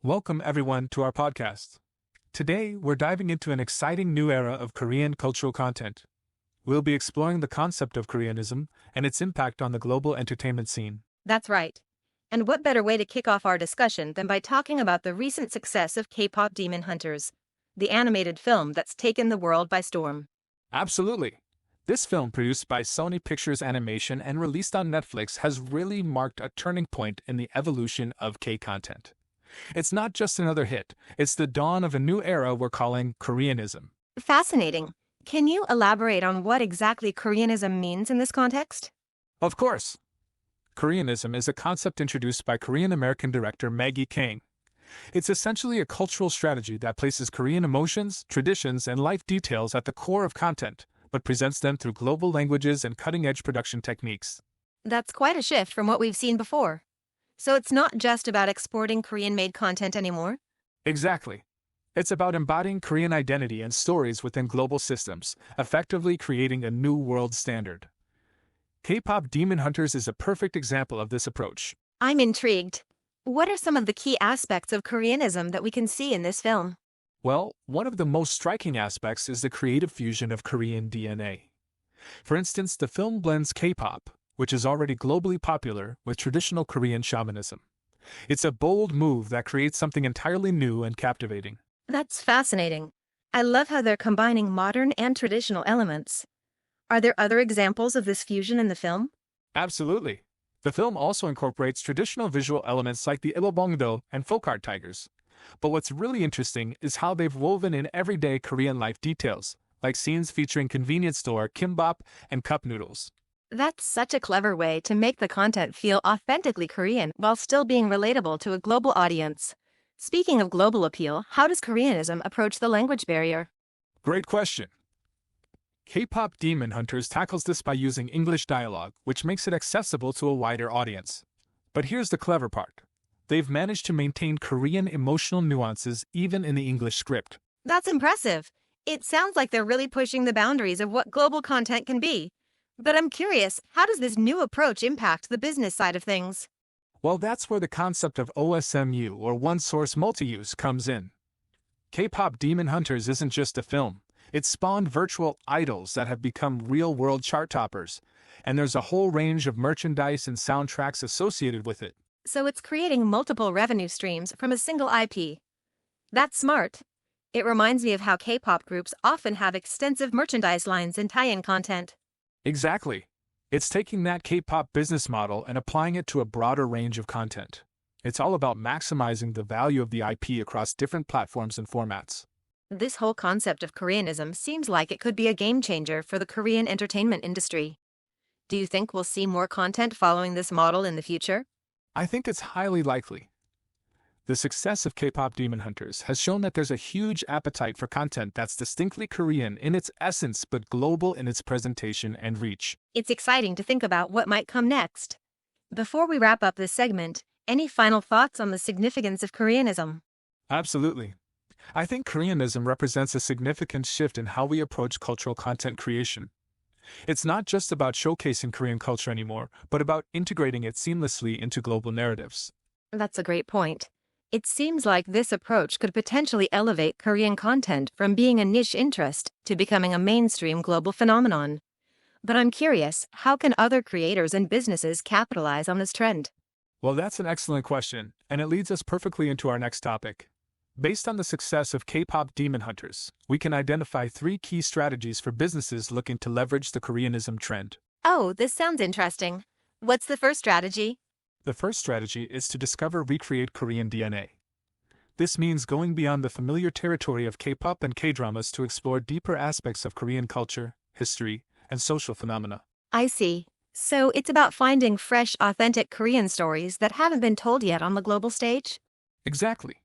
Welcome everyone to our podcast. Today, we're diving into an exciting new era of Korean cultural content. We'll be exploring the concept of Koreanism and its impact on the global entertainment scene. That's right. And what better way to kick off our discussion than by talking about the recent success of K-pop Demon Hunters, the animated film that's taken the world by storm. Absolutely. This film, produced by Sony Pictures Animation and released on Netflix, has really marked a turning point in the evolution of K-content. It's not just another hit, it's the dawn of a new era we're calling Koreanism. Fascinating. Can you elaborate on what exactly Koreanism means in this context? Of course. Koreanism is a concept introduced by Korean-American director Maggie Kang. It's essentially a cultural strategy that places Korean emotions, traditions, and life details at the core of content, but presents them through global languages and cutting-edge production techniques. That's quite a shift from what we've seen before. So it's not just about exporting Korean-made content anymore? Exactly. It's about embodying Korean identity and stories within global systems, effectively creating a new world standard. K-pop Demon Hunters is a perfect example of this approach. I'm intrigued. What are some of the key aspects of Koreanism that we can see in this film? Well, one of the most striking aspects is the creative fusion of Korean DNA. For instance, the film blends K-pop, which is already globally popular, with traditional Korean shamanism. It's a bold move that creates something entirely new and captivating. That's fascinating. I love how they're combining modern and traditional elements. Are there other examples of this fusion in the film? Absolutely. The film also incorporates traditional visual elements like the ilobongdo and folk art tigers. But what's really interesting is how they've woven in everyday Korean life details, like scenes featuring convenience store kimbap and cup noodles. That's such a clever way to make the content feel authentically Korean while still being relatable to a global audience. Speaking of global appeal, how does Koreanism approach the language barrier? Great question. K-pop Demon Hunters tackles this by using English dialogue, which makes it accessible to a wider audience. But here's the clever part. They've managed to maintain Korean emotional nuances even in the English script. That's impressive. It sounds like they're really pushing the boundaries of what global content can be. But I'm curious, how does this new approach impact the business side of things? Well, that's where the concept of OSMU, or one-source multi-use, comes in. K-pop Demon Hunters isn't just a film. It's spawned virtual idols that have become real-world chart toppers, and there's a whole range of merchandise and soundtracks associated with it. So it's creating multiple revenue streams from a single IP. That's smart. It reminds me of how K-pop groups often have extensive merchandise lines and tie-in content. Exactly. It's taking that K-pop business model and applying it to a broader range of content. It's all about maximizing the value of the IP across different platforms and formats. This whole concept of Koreanism seems like it could be a game changer for the Korean entertainment industry. Do you think we'll see more content following this model in the future? I think it's highly likely. The success of K-pop Demon Hunters has shown that there's a huge appetite for content that's distinctly Korean in its essence but global in its presentation and reach. It's exciting to think about what might come next. Before we wrap up this segment, any final thoughts on the significance of Koreanism? Absolutely. I think Koreanism represents a significant shift in how we approach cultural content creation. It's not just about showcasing Korean culture anymore, but about integrating it seamlessly into global narratives. That's a great point. It seems like this approach could potentially elevate Korean content from being a niche interest to becoming a mainstream global phenomenon. But I'm curious, how can other creators and businesses capitalize on this trend? Well, that's an excellent question, and it leads us perfectly into our next topic. Based on the success of K-pop Demon Hunters, we can identify 3 key strategies for businesses looking to leverage the Koreanism trend. Oh, this sounds interesting. What's the first strategy? The first strategy is to recreate Korean DNA. This means going beyond the familiar territory of K-pop and K-dramas to explore deeper aspects of Korean culture, history, and social phenomena. I see. So it's about finding fresh, authentic Korean stories that haven't been told yet on the global stage? Exactly.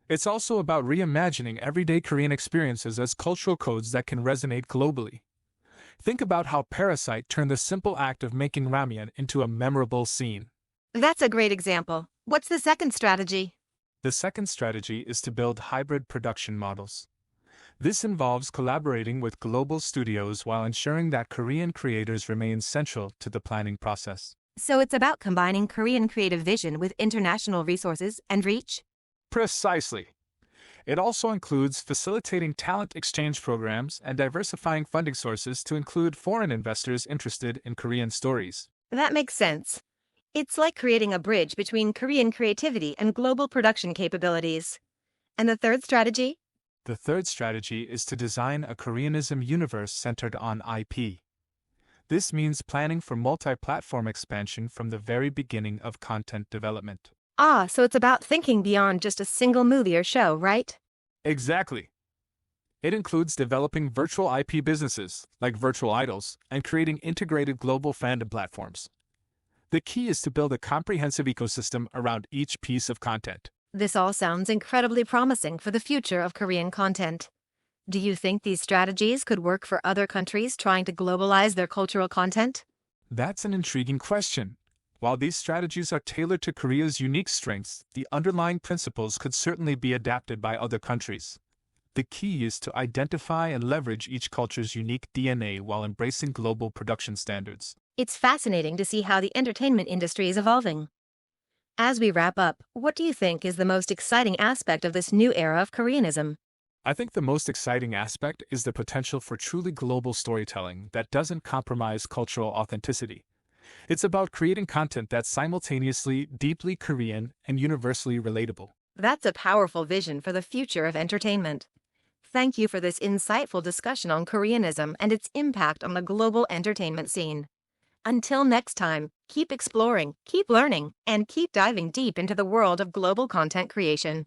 It's also about reimagining everyday Korean experiences as cultural codes that can resonate globally. Think about how Parasite turned the simple act of making ramen into a memorable scene. That's a great example. What's the second strategy? The second strategy is to build hybrid production models. This involves collaborating with global studios while ensuring that Korean creators remain central to the planning process. So it's about combining Korean creative vision with international resources and reach? Precisely. It also includes facilitating talent exchange programs and diversifying funding sources to include foreign investors interested in Korean stories. That makes sense. It's like creating a bridge between Korean creativity and global production capabilities. And the third strategy? The third strategy is to design a Koreanism universe centered on IP. This means planning for multi-platform expansion from the very beginning of content development. Ah, so it's about thinking beyond just a single movie or show, right? Exactly. It includes developing virtual IP businesses, like virtual idols, and creating integrated global fandom platforms. The key is to build a comprehensive ecosystem around each piece of content. This all sounds incredibly promising for the future of Korean content. Do you think these strategies could work for other countries trying to globalize their cultural content? That's an intriguing question. While these strategies are tailored to Korea's unique strengths, the underlying principles could certainly be adapted by other countries. The key is to identify and leverage each culture's unique DNA while embracing global production standards. It's fascinating to see how the entertainment industry is evolving. As we wrap up, what do you think is the most exciting aspect of this new era of Koreanism? I think the most exciting aspect is the potential for truly global storytelling that doesn't compromise cultural authenticity. It's about creating content that's simultaneously deeply Korean and universally relatable. That's a powerful vision for the future of entertainment. Thank you for this insightful discussion on Koreanism and its impact on the global entertainment scene. Until next time, keep exploring, keep learning, and keep diving deep into the world of global content creation.